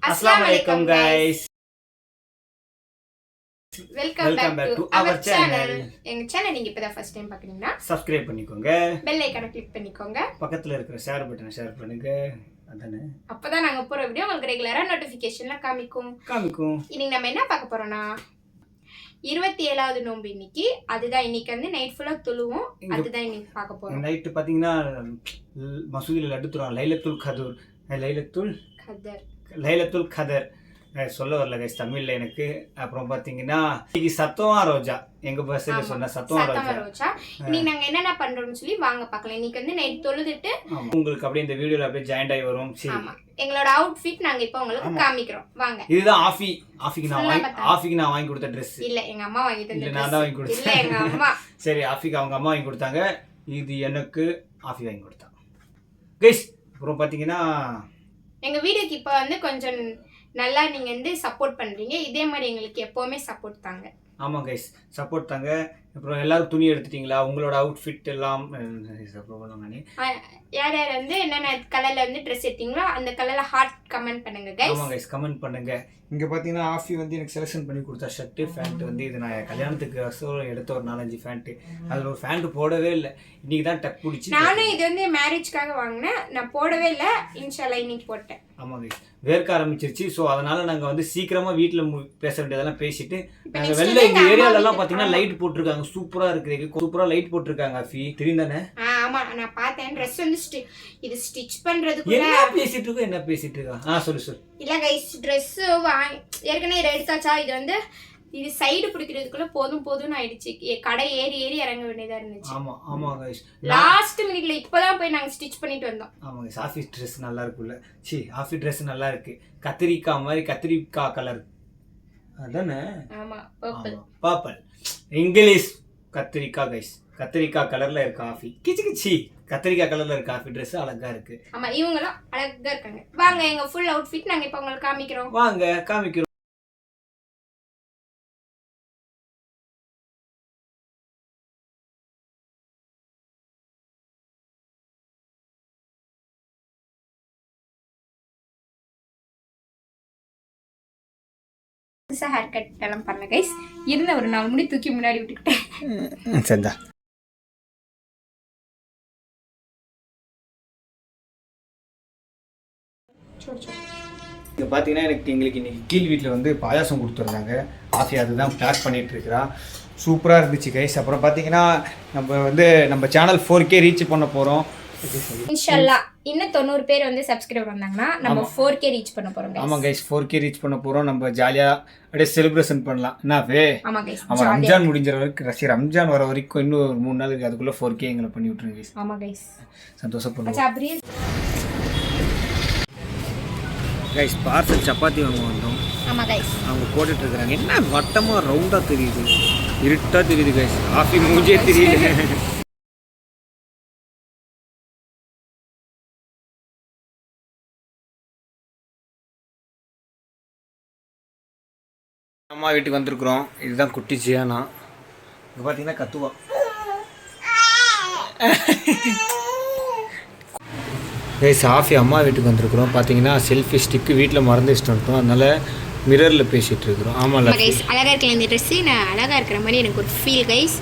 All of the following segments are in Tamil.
Assalamualaikum guys. Welcome back to our channel. எங்க சேனல் நீங்க இப்பதான் ஃபர்ஸ்ட் டைம் பார்க்கறீங்கன்னா சப்ஸ்கிரைப் பண்ணிக்கோங்க. பெல் ஐகானை கிளிக் பண்ணிக்கோங்க. பக்கத்துல இருக்கிற ஷேர் பட்டனை ஷேர் பண்ணுங்க. அதானே அப்பதான் நாங்க போற வீடியோ உங்களுக்கு ரெகுலரா நோட்டிஃபிகேஷன்ல காமிக்கும். இன்னைக்கு நம்ம என்ன பார்க்க போறோம்னா 27வது நோன்பு இன்னைக்கு. அதுதான் இன்னைக்கு வந்து நைட் ஃபுல்லா தொழுவோம். அதுதான் இன்னைக்கு பார்க்க போறோம். நைட் பாத்தீங்கன்னா மசூதில லட்டு தருவாங்க. லைலத்துல் கதர் சொல்ல வரல கைஸ் தமிழ்ல எனக்கு. அப்புறம் பாத்தீங்கன்னா இன்னைக்கு சத்தமா ரோஜா எங்க பஸ்ல சொன்ன சத்தமா ரோஜா. இன்னைக்கு நாங்க என்னென்ன பண்றோம்னு சொல்லி வாங்க பார்க்கலாம். இன்னைக்கு வந்து நைட் தொழுதுட்டு உங்களுக்கு அப்படியே இந்த வீடியோல அப்படியே ஜாயிண்ட் ஆகி வரும். சரி, எங்களோட அவுட்ஃபிட் நாங்க இப்போ உங்களுக்கு காமிக்கிறோம் வாங்க. இதுதான் ஆஃபிக்கு நான் வாங்கி கொடுத்த Dress. இல்ல எங்க அம்மா வாங்கி தந்த Dress. நான் தான் வாங்கி கொடுத்தேன். இல்ல எங்க அம்மா. சரி, ஆஃபிக்கு அவங்க அம்மா வாங்கி கொடுத்தாங்க. இது எனக்கு ஆஃபி வாங்கி கொடுத்தாங்க கைஸ். அப்புறம் பாத்தீங்கன்னா எங்க வீடியோக்கு இப்போ வந்து கொஞ்சம் நல்லா நீங்க வந்து சப்போர்ட் பண்றீங்க. இதே மாதிரி எங்களுக்கு எப்பவுமே சப்போர்ட் தாங்க. ஆமா கைஸ், சப்போர்ட் தாங்க. அப்புறம் எல்லாரும் துணி எடுத்துட்டீங்களா? உங்களோட அவுட்ஃபிட் எல்லாம் யார் யார் வந்து என்னென்ன கலர்ல வந்து ட்ரெஸ் எடுத்தீங்களோ அந்த கலர்ல ஹார்ட் கமெண்ட் பண்ணுங்க கைஸ். ஆமா கைஸ், கமெண்ட் பண்ணுங்க. இங்க பாத்தீங்கன்னா ஆஃபி வந்து எனக்கு செலக்ஷன் பண்ணி கொடுத்தா ஷர்ட் பேண்ட் வந்து இது நான் கல்யாணத்துக்கு எடுத்த ஒரு 4-5 பேண்ட். அதுல ஒரு பேண்ட் போடவே இல்லை. இன்னைக்கு தான் டக் பிடிச்சி. நானும் இது வந்து மேரேஜ்க்காக வாங்கினேன். நான் போடவே இல்லை. இன்ஷால்லா இன்னைக்கு போட்டேன். ஆமா கைஸ், வேர்க்க ஆரம்பிச்சிருச்சு. ஸோ அதனால நாங்கள் வந்து சீக்கிரமா வீட்டில் பேச வேண்டியதெல்லாம் பேசிட்டு நாங்கள் வெளில எங்க ஏரியாலலாம் பார்த்தீங்கன்னா லைட் போட்டிருக்காங்க. சூப்பரா இருக்கு. சூப்பரா லைட் போட்டிருக்காங்க. ஆஃபி தெரியும் தானே? ஆமா, நான் பார்த்தேன். ட்ரெஸ் வந்து இது ஸ்டிச் பண்றதுக்கு என்ன பேசிட்டு இருக்கா? சொல்லு. இல்ல கைஸ், Dress ஏற்கனவே எடுத்தாச்சா. இது வந்து இது சைடு பிடிக்கிறதுக்குள்ள போதும்னு ஆயிடுச்சு. கடை ஏறி இறங்க வேண்டியதா இருந்துச்சு. ஆமா கைஸ், லாஸ்ட் மினிட்ல இப்பதான் போய் நாங்க ஸ்டிச் பண்ணிட்டு வந்தோம். ஆமா கைஸ், ஆஃபீஸ் Dress நல்லா இருக்குல்ல? ஆஃபீஸ் Dress நல்லா இருக்கு. கத்திரிக்காய் மாதிரி கத்திரிக்காய் கலர். அதானே? ஆமா, பர்பிள் இங்கிலீஷ் கத்திரிக்காய் கைஸ். கத்திரிக்காய் கலர்ல இருக்கு ஆஃபி. கிச்சி கத்திரிக்காய் கலர்ல இருக்கு ஆஃபி. Dress அழகா இருக்கு. ஆமா, இவங்களும் அழகா இருக்காங்க. வாங்க எங்க ஃபுல் அவுட்ஃபிட் நாங்க இப்ப உங்களுக்கு காமிக்கிறோம். காமிக்கிறோம். ஹேர் கட் எல்லாம் பண்ணல கைஸ். இருந்த ஒரு 4 முடி தூக்கி முன்னாடி விட்டுக்கிட்டேன். சரிதா. இங்கே பார்த்தீங்கன்னா எங்களுக்கு இன்னைக்கு கீழ் வீட்டில் வந்து பாயாசம் கொடுத்துருந்தாங்க. ஆஃபி அதுதான் பேக் பண்ணிட்டு இருக்கிறா. சூப்பராக இருந்துச்சு கைஸ். அப்புறம் பார்த்தீங்கன்னா நம்ம சேனல் 4K ரீச் பண்ண போகிறோம். இன்ஷால்லா இன்னும் 90 பேர் வந்து சப்ஸ்கிரைபர் வந்தாங்கன்னா நம்ம 4K ரீச் பண்ண போறோம். ஆமா கைஸ், 4K ரீச் பண்ண போறோம். நம்ம ஜாலியா அப்படியே செலிப்ரேஷன் பண்ணலாம். ஆமா கைஸ், ரம்ஜான் முடிஞ்சற வரைக்கும் ரம்ஜான் வர வரைக்கும் இன்னும் ஒரு 3 நாளுக்கு அதுக்குள்ள 4K எங்களை பண்ணி விட்டுருங்க கைஸ். ஆமா கைஸ், சந்தோஷப்படுவோம் கைஸ். பார்சல் சப்பாத்தி வாங்க வந்தோம். ஆமா கைஸ், அவங்க போட்டுட்டு இருக்காங்க. என்ன வட்டமா ரவுண்டா தெரியுது, இருட்டா தெரியுது கைஸ். ஆஃபி மூஞ்சே தெரியல. அம்மா வீட்டுக்கு வந்திருக்கிறோம். இதுதான் குட்டி ஜியானா. இங்கே பார்த்தீங்கன்னா கத்துவா. கைஸ், ஆஃபி அம்மா வீட்டுக்கு வந்திருக்கிறோம். பார்த்தீங்கன்னா செல்ஃபி ஸ்டிக்கு வீட்டில் மறந்து வச்சுட்டு வந்துட்டோம். அதனால மிரரில் பேசிகிட்டு இருக்கிறோம். ஆமாம் கைஸ், அழகாக இருக்கல இந்த ட்ரெஸ்ஸு. நான் அழகாக இருக்கிற மாதிரி எனக்கு ஒரு ஃபீல் கைஸ்.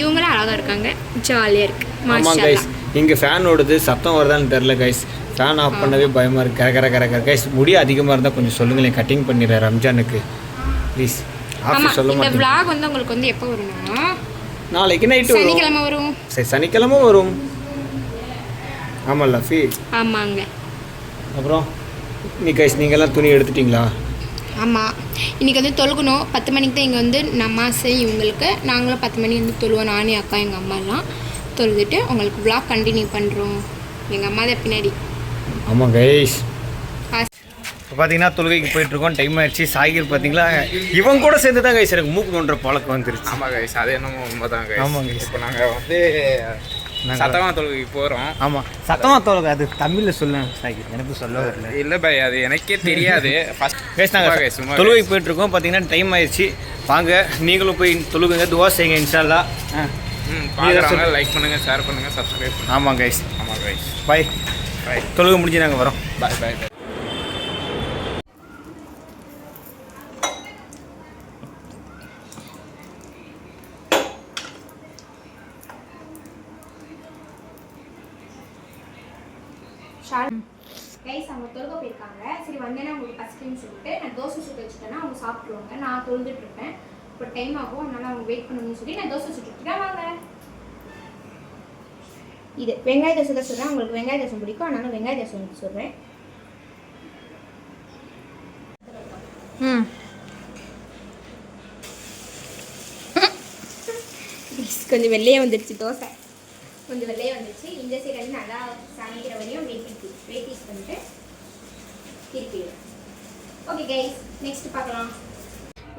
இவங்களும் அழகாக இருக்காங்க, ஜாலியாக இருக்குது. ஆமாம் கைஸ், இங்கே ஃபேன் ஓடுது, சத்தம் வருதான்னு தெரில கைஸ். ஃபேன் ஆஃப் பண்ணவே பயமாக இருக்குது. கர கைஸ். முடி அதிகமாக இருந்தால் கொஞ்சம் சொல்லுங்களேன், கட்டிங் பண்ணிடுறேன் ரம்ஜானுக்கு ப்ளீஸ். ஆஃபி சொல்ல மாட்டேன். இந்த vlog வந்து உங்களுக்கு வந்து எப்போ வரும்னா நாளைக்கு நைட்டு வரும். சனிக்கிழமை வரும். சரி, சனிக்கிழமை வரும். ஆமாம் லஃபி? ஆமாங்க. அப்புறம் நீங்கள்லாம் துணி எடுத்துட்டிங்களா? ஆமாம், இன்றைக்கி வந்து தொழுகணும். 10 மணிக்கு தான் இங்கே வந்து நமாஸு இவங்களுக்கு. நாங்களும் 10 மணி வந்து தொழுவோம். நானும் அக்கா எங்கள் அம்மாலாம் தொழுதுட்டு உங்களுக்கு vlog கண்டினியூ பண்ணுறோம். எங்கள் அம்மா தான் பின்னாடி. ஆமாம் கைஸ், இப்போ பார்த்தீங்கன்னா தொழுகைக்கு போயிட்டுருக்கோம். டைம் ஆயிடுச்சு. சாகிர் பார்த்தீங்களா, இவங்க கூட சேர்ந்து தான் கைஸ் எனக்கு மூக்கு தோன்ற பழக்கம் வந்துருச்சு. ஆமாம் கைஸ், அது என்னமோ உண்மை தான் கைஸ். ஆமாம் கைஸ், இப்போ நாங்கள் வந்து சத்தமாக தொழுகைக்கு போகிறோம். ஆமாம், சத்தமாக தொழுகை. அது தமிழில் சொல்ல சாகிர், எனக்கு சொல்ல வரல. இல்லை பை, அது எனக்கே தெரியாது. ஃபஸ்ட் கைஸ் நாங்கள் தொழுகைக்கு போயிட்டுருக்கோம். பார்த்தீங்கன்னா டைம் ஆயிடுச்சு. வாங்க நீங்களும் போய் தொழுகுங்க, துவா செய்யுங்க இன்ஷால்லா. பார்க்குறவங்க லைக் பண்ணுங்கள், ஷேர் பண்ணுங்கள், சப்ஸ்கிரைப் பண்ணுங்கள். ஆமாம் கைஸ். ஆமாம் கைஸ், பை. தொழுகை முடிஞ்சு நாங்கள் வரோம். பாய். கைஸ் அவங்க தொழுக போயிருக்காங்க. சரி வந்தேன்னா உங்களுக்கு பசிக்குன்னு சொல்லிட்டு நான் தோசை சுட்டு வச்சுட்டேன்னா அவங்க சாப்பிட்ருவாங்க. நான் தொழுதுட்டு இருப்பேன். இப்போ டைம் ஆகும், அதனால அவங்க வெயிட் பண்ணணும்னு சொல்லி நான் தோசை சுட்டுருக்கேன். வாங்க. இது வெங்காய தோசை தான் சொல்கிறேன். உங்களுக்கு வெங்காய தோசை பிடிக்கும், அதனால வெங்காய தோசை சொல்கிறேன். கொஞ்சம் வெள்ளையே வந்துடுச்சு தோசை, கொஞ்சம் வெள்ளையே வந்துடுச்சு. இந்த சைடு வந்து நல்லா சமைக்கிற வரையும் வெயிட் பண்ணிட்டு திருப்பிடுவேன். ஓகே கைஸ், நெக்ஸ்ட் பார்க்கலாம்.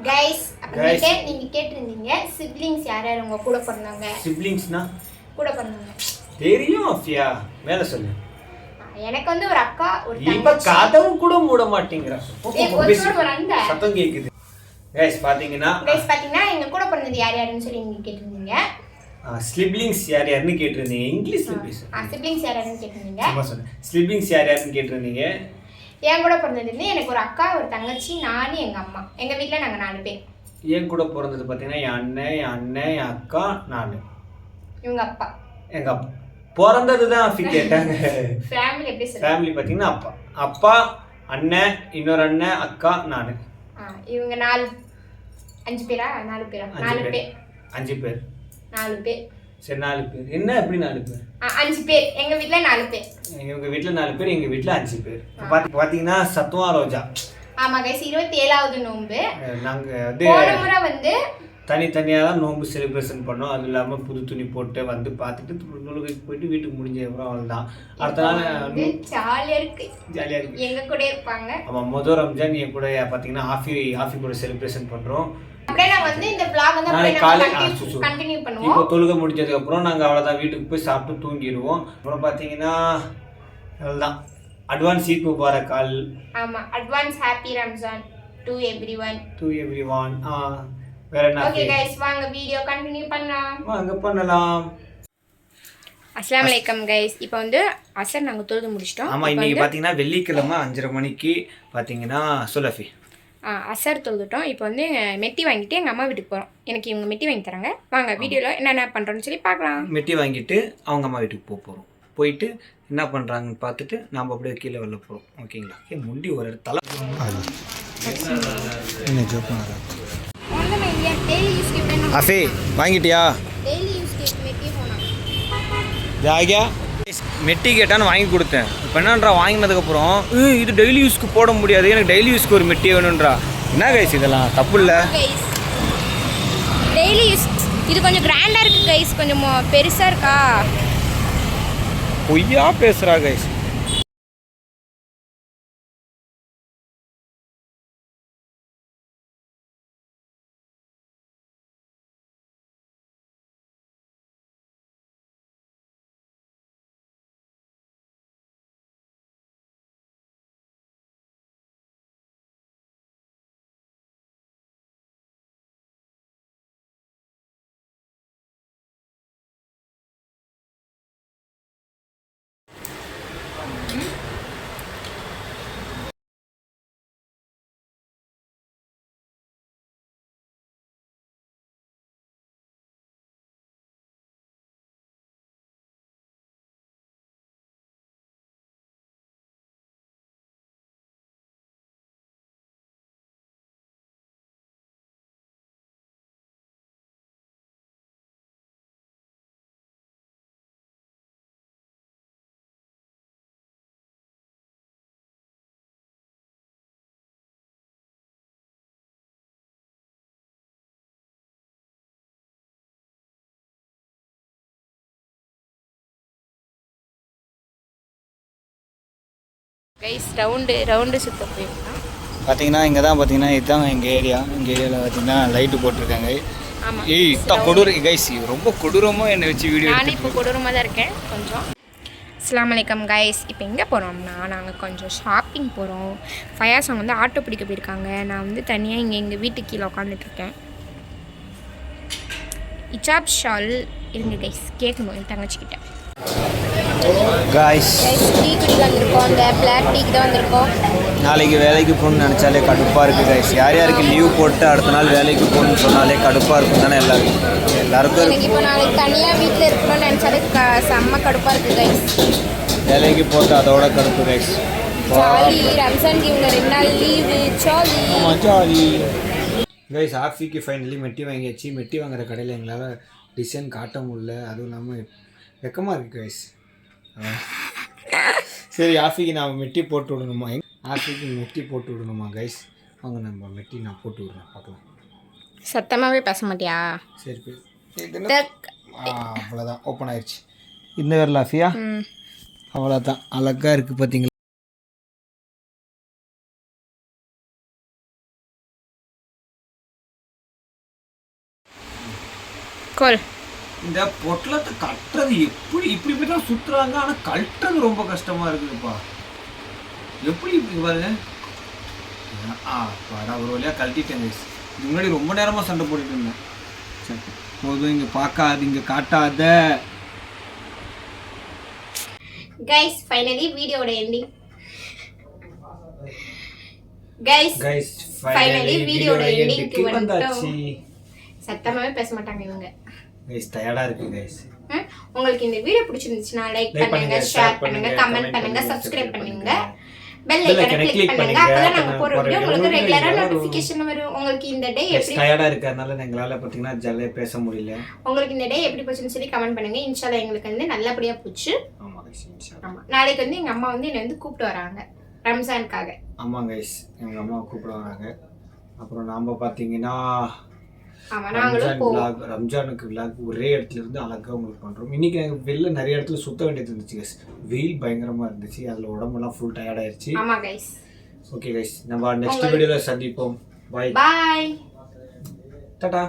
கைஸ் அப்புறமேட்டு நீங்கள் கேட்டிருந்தீங்க சிப்ளிங்ஸ் யார் யார் உங்கள் கூட பிறந்தவங்க. சிப்ளிங்ஸ்னா கூட பிறந்தவங்க தெரியும் அஃபியா, மேலே சொல்லு. எனக்கு வந்து ஒரு அக்கா ஒரு இப்ப கதவு கூட மூட மாட்டேங்கிறா, சத்தம் கேக்குது. கைஸ் பாத்தீங்கன்னா எங்க கூட பிறந்தது யார் யாருன்னு சொல்லி நீங்க கேட்டிருந்தீங்க. சிப்லிங்ஸ் யார் யாருன்னு கேட்டிருந்தீங்க. இங்கிலீஷ்ல பேசு. சிப்லிங்ஸ் யார் யாருன்னு கேட்டிருந்தீங்க. சும்மா சொல்லு. சிப்லிங்ஸ் யார் யாருன்னு கேட்டிருந்தீங்க. என் கூட பிறந்தது வந்து எனக்கு ஒரு அக்கா ஒரு தங்கச்சி நானு எங்க அம்மா. எங்க வீட்ல நாங்க 4 பேர். என் கூட பிறந்தது பாத்தீங்கன்னா என் அண்ணன் என் அக்கா நானு. இவங்க அப்பா. எங்க அப்பா பிறந்ததுதான் அஃபி கேட்டாங்க. ஃபேமிலி எப்படி சொல்ற? ஃபேமிலி பாத்தீங்கன்னா அப்பா அண்ணன் இன்னொரு அண்ணன் அக்கா நானு. இவங்க 5 பேரா 4 பேரா 4 பேர். 5 பேர் 4 பேர். சரி 4 பேர். என்ன எப்படி 4 பேர்? 5 பேர். எங்க வீட்ல 4 பேர். எங்க வீட்ல 4 பேர், எங்க வீட்ல 5 பேர். பாத்தீங்கன்னா சத்துவா ரோஜா. ஆமா கைஸ் 27வது நோன்பு. நாங்க வந்து போன முறை வந்து தனித்தனியாக தான் நோன்பு செலிப்ரேஷன் பண்ணோம். அது இல்லாமல் புது துணி போட்டு வந்து பார்த்துட்டு தொழுகைக்கு போயிட்டு வீட்டுக்கு முடிஞ்ச அப்புறம் அவ்வளோதான். அடுத்த நாள் ஜாலியாக இருக்கு, எங்க கூட இருப்பாங்க. ஆமாம், முதல் ரம்ஜான் என் கூட பார்த்தீங்கன்னா ஆஃபி கூட செலிப்ரேஷன் பண்ணுறோம். அப்படியே நாங்கள் வந்து இந்த vlog வந்து நாளைக்கு காலையில் கண்டினியூ பண்ணுவோம். இப்போ தொழுகை முடிஞ்சதுக்கப்புறம் நாங்கள் அவ்வளோதான் வீட்டுக்கு போய் சாப்பிட்டு தூங்கிடுவோம். அப்புறம் பார்த்தீங்கன்னா அவ்வளோதான். அட்வான்ஸ் ஈத் முபாரக் கால். ஆமாம், advance happy Ramzan to everyone. வேற என்ன? ஓகே गाइस, வாங்க வீடியோ கண்டினியூ பண்ணலாம். அஸ்ஸலாமு அலைக்கும் गाइस. இப்போ வந்து அசர் நாங்க தொழுது முடிச்சிட்டோம். ஆமா, இன்னைக்கு பாத்தீங்கன்னா வெள்ளிக்கிழமை 5:30 மணிக்கு பாத்தீங்கன்னா சுலஃபி அசர் தொழுதுட்டோம். இப்போ வந்து மெட்டி வாங்கிட்டு எங்க அம்மா வீட்டுக்கு போறோம். எனக்கு இவங்க மெட்டி வாங்கி தராங்க. வாங்க வீடியோல என்னென்ன பண்றோம்னு சொல்லி பார்க்கலாம். மெட்டி வாங்கிட்டு அவங்க அம்மா வீட்டுக்கு போறோம். போயிட்டு என்ன பண்றாங்கன்னு பார்த்துட்டு நாம அப்படியே கீழே வரல போறோம். ஓகேங்களா? முண்டி ஒரு இடத்துல என்ன ஜோக் பண்றாங்க. அஃபி வாங்கிட்டியா? மெட்டி கேட்டான்னு வாங்கி கொடுத்தேன். இப்போ என்னன்றா வாங்கினதுக்கப்புறம் இது டெய்லி யூஸ்க்கு போட முடியாது, எனக்கு டெய்லி யூஸ்க்கு ஒரு மெட்டி வேணுன்றா. என்ன கைஸ் இதெல்லாம் தப்பு இல்லை? டெய்லி யூஸ் இது கொஞ்சம் கிராண்டாக இருக்குது கைஸ், கொஞ்சம் பெருசாக இருக்கா? பொய்யா பேசுகிறா கைஸ். கைஸ் ரவுண்டு சுத்த போயிருக்கோம். பார்த்தீங்கன்னா இங்கே தான் பார்த்தீங்கன்னா இதுதான் எங்கள் ஏரியாவில் பார்த்தீங்கன்னா லைட்டு போட்டிருக்காங்க. ஆமாம், கொடூரம் கைஸ், ரொம்ப கொடூரமாக என்னை வச்சு வீடியோ. நானும் இப்போ கொடூரமாக தான் இருக்கேன் கொஞ்சம். அஸ்ஸலாமு அலைக்கும் கைஸ். இப்போ எங்கே போகிறோம்னா நாங்கள் கொஞ்சம் ஷாப்பிங் போகிறோம். ஃபயாஸ் அவங்க வந்து ஆட்டோ பிடிக்க போயிருக்காங்க. நான் வந்து தனியாக இங்கே எங்கள் வீட்டுக்கு கீழே உட்காந்துட்ருக்கேன். இச்சாப் ஷால் இருங்க கைஸ், கேட்கணும் என் தங்கச்சிக்கிட்ட. காய்ஸ் டீ குடிக்க வந்திருக்கோம், அந்த பிளாக் டீக்கு தான் வந்திருக்கோம். நாளைக்கு வேலைக்கு போகணும்னு நினச்சாலே கடுப்பாக இருக்குது காய்ஸ். யார் யாருக்கு லீவ் போட்டு அடுத்த நாள் வேலைக்கு போகணுன்னு சொன்னாலே கடுப்பாக இருக்கும் தானே எல்லாருக்கும். எனக்கு இப்போ நாளைக்கு தனியாக வீட்டில் இருக்கணும்னு நினச்சாலே செம்ம கடுப்பாக இருக்குது கைஸ். வேலைக்கு போட்டு அதோட கடுப்பு கைஸ். ஜாலி ரம்ஜானுக்கு இவங்க 2 நாள் லீவு ஜாலி. ஆமாம் ஜாலி. கைஸ் ஆஃபிக்கு ஃபைனலி மெட்டி வாங்கியாச்சு. மெட்டி வாங்குற கடையில் எங்களால் டிசைன் காட்ட முடியல, அதுவும் இல்லாமல் வெக்கமாக இருக்குது கைஸ். சரி ஆஃபிக்கு நான் மெட்டி போட்டு விடணுமா? ஆஃபிக்கு மெட்டி போட்டு விடணுமா கைஸ்? அவங்க நம்ம மெட்டி நான் போட்டு விடுறேன், பார்க்கலாம். சத்தமாகவே பேச மாட்டியா? சரி அவ்வளோதான், ஓப்பன் ஆயிடுச்சு. இந்த வரல ஆஃபியா, அவ்வளோதான். அழகாக இருக்குது பார்த்தீங்களா? இந்த பொட்டலத்தை கட்டுறது இப்படி தான் சுற்றுறாங்க, ஆனால் கட்டுறது ரொம்ப கஷ்டமாக இருக்குதுப்பா. எப்படி இப்படி பாருங்க. பாடா ஒரு வழியாக கழட்டிட்டேன் கைஸ். முன்னாடி ரொம்ப நேரமாக சண்டை போட்டுட்டு இருந்தேன். சரி போதும், இங்கே பார்க்காது, இங்கே காட்டாத. கைஸ் ஃபைனலி வீடியோட எண்டிங். கைஸ் ஃபைனலி வீடியோட எண்டிங்க்கு வந்தாச்சு. சத்தமாவே பேச மாட்டாங்க இவங்க. கைஸ் டயர்டா இருக்கு கைஸ். உங்களுக்கு இந்த வீடியோ பிடிச்சிருந்துச்சுனா லைக் பண்ணுங்க, ஷேர் பண்ணுங்க, கமெண்ட் பண்ணுங்க, சப்ஸ்கிரைப் பண்ணுங்க, பெல் ஐகானை கிளிக் பண்ணுங்க. அப்பதான் நாங்க போற வீடியோ உங்களுக்கு ரெகுலரா நோட்டிஃபிகேஷன் வரும். உங்களுக்கு இந்த டே எப்படி டயர்டா இருக்கறனால எங்களால பாத்தீங்கன்னா ஜாலியா பேச முடியல. உங்களுக்கு இந்த டே எப்படி போச்சுன்னு சொல்லி கமெண்ட் பண்ணுங்க. இன்ஷாஅல்லாஹ் எங்களுக்கு வந்து நல்லபடியா போச்சு. ஆமா கைஸ் இன்ஷாஅல்லாஹ். ஆமா நாளைக்கு வந்து எங்க அம்மா வந்து என்ன வந்து கூப்பிட்டு வராங்க ரம்ஜானுக்காக. ஆமா கைஸ் எங்க அம்மா கூப்பிட்டு வராங்க. அப்புறம் நாம பாத்தீங்கன்னா ரம்ஜானுக்கு விளாக் ஒரே இடத்துல இருந்து அழகாக உங்களுக்கு பண்ணுறோம். இன்றைக்கி நாங்கள் வெளில நிறைய இடத்துல சுற்ற வேண்டியது இருந்துச்சு கைஸ். வெயில் பயங்கரமாக இருந்துச்சு, அதில் உடம்பெல்லாம் ஃபுல் டயர்ட் ஆயிடுச்சு. ஆமாம் கைஸ். ஓகே கைஸ், நம்ம நெக்ஸ்ட் வீடியோவில் சந்திப்போம். பாய் பாய், டாடா.